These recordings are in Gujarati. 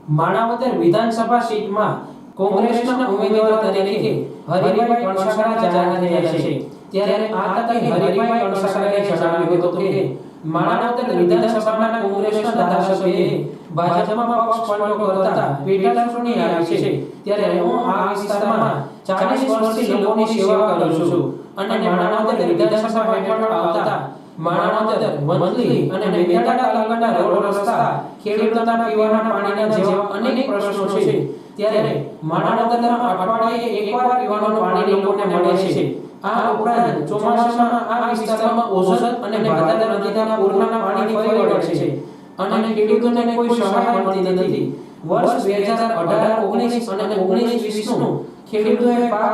માણાવદર વિધાનસભા સીટમાં કોંગ્રેસના ઉમેદવાર તરીકે હરિભાઈ કણસાગરા જાહેર થયા છે। ત્યારે આ તકે હરિભાઈ કણસાગરાએ જણાવ્યું હતું કે માણાવદર વિધાનસભાના કોંગ્રેસના ધારાસભ્યએ ભાજપમાં પક્ષ પલટો કરતા પેટા ચૂંટણી આવી છે। ત્યારે હું આ વિસ્તારમાં 40 વર્ષથી લોકોની સેવા કરું છું અને માણાવદર વિધાનસભા હેઠળ આવતા માણાવદર, વંથલી અને મેંદરડા તાલુકાના રોડ રસ્તા, ખેડૂતોના પીવાના પાણીના જેવા અનેક પ્રશ્નો છે। ત્યારે માણાવદરમાં અઠવાડિયે એકવાર પીવાનું પાણી લોકોને મળે છે। આ ઉપરાંત ચોમાસામાં આ વિસ્તારમાં ઓઝર અને ભાદર નદીના પૂરના પાણી ફરી વળે છે અને ખેડૂતોને કોઈ સહાય મળતી નથી। વર્ષ 2018-19 અને 19-20નું ખેડૂતોએ પાક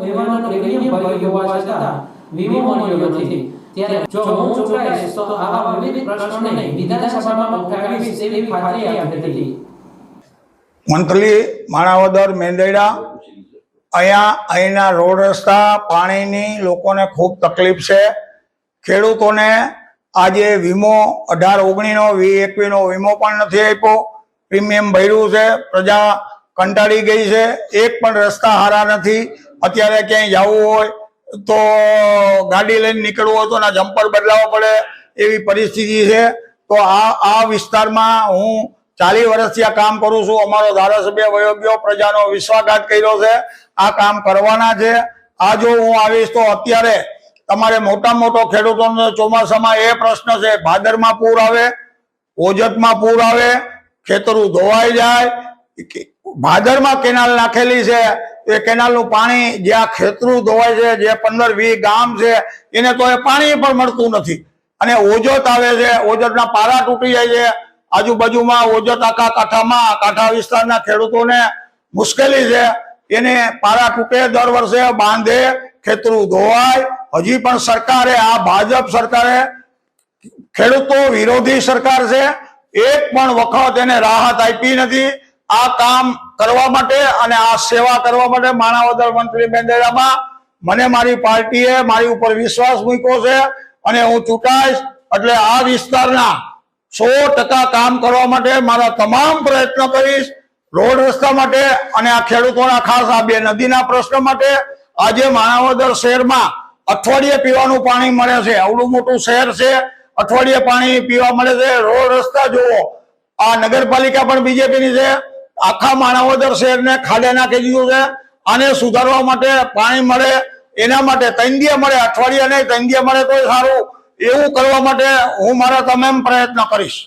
વીમાનો પ્રીમિયમ ભર્યો હોવા છતાં વીમો મળ્યો નથી। ત્યારે જો હું ચૂંટાઈશ તો આવા વિવિધ પ્રશ્નોને વિધાનસભામાં ઉઠાવીશ તેવી ખાતરી આપી હતી। મંથલી, માણાવદર, મેંદરડા અહીંના રોડ રસ્તા, પાણીની લોકોને ખૂબ તકલીફ છે। ખેડૂતોને આજે વીમો 18-19નો 20-21નો વીમો પણ નથી આપ્યો, પ્રીમિયમ ભર્યું છે। પ્રજા કંટાળી ગઈ છે, એક પણ રસ્તા સારા નથી। અત્યારે ક્યાંય જવું હોય તો ગાડી લઈને નીકળવું હોય તો ના જમ્પર બદલાવવા પડે એવી પરિસ્થિતિ છે। તો આ વિસ્તારમાં હું 40 વર્ષથી આ કામ કરું છું। અમારો ધારાસભ્ય વયો ગયો, પ્રજાનો વિશ્વાસઘાત કર્યો છે, આ કામ કરવાના છે। આ જો હું આવીશ તો અત્યારે તમારે મોટા મોટો ખેડૂતોનો ચોમાસામાં એ પ્રશ્ન છે, ભાદરમાં પૂર આવે, ઓજતમાં પૂર આવે, ખેતરું ધોવાઈ જાય। ભાદરમાં કેનાલ નાખેલી છે, એ કેનાલનું પાણી જ્યાં ખેતરું ધોવાય છે, જે 15-20 ગામ છે એને તો એ પાણી પણ મળતું નથી। અને ઓજત આવે છે, ઓજતના પારા તૂટી જાય છે, આજુબાજુમાં ઓજત આખા કાંઠા વિસ્તારના ખેડૂતોને મુશ્કેલી છે। એને પારા તૂટે, દર વર્ષે બાંધે, ખેતરું ધોવાય। હજી પણ સરકારે, આ ભાજપ સરકારે, ખેડૂતો વિરોધી સરકાર છે, એક પણ વખત એને રાહત આપી નથી। આ કામ કરવા માટે અને આ સેવા કરવા માટે માણાવદર, વંથલી, મેંદરડામાં મને મારી પાર્ટીએ મારી ઉપર વિશ્વાસ મૂક્યો છે અને હું ચૂંટાઈશ એટલે આ વિસ્તારના 100% કામ કરવા માટે મારા તમામ પ્રયત્નો કરીશ। રોડ રસ્તા માટે અને આ ખેડૂતોના ખાસ આ બે નદીના પ્રશ્ન માટે આજે માણાવદર શહેરમાં અઠવાડિયે પીવાનું પાણી મળે છે। આવડું મોટું શહેર છે, અઠવાડિયે પાણી પીવા મળે છે। રોડ રસ્તા જુઓ, આ નગરપાલિકા પણ બીજેપીની છે, આખા માણાવદર શહેરને ખાડે નાખી દીધું છે। આને સુધારવા માટે પાણી મળે, એના માટે 3 દિવસ મળે, અઠવાડિયે નહીં 3 દિવસ મળે તો સારું, એવું કરવા માટે હું મારા તમામ પ્રયત્ન કરીશ।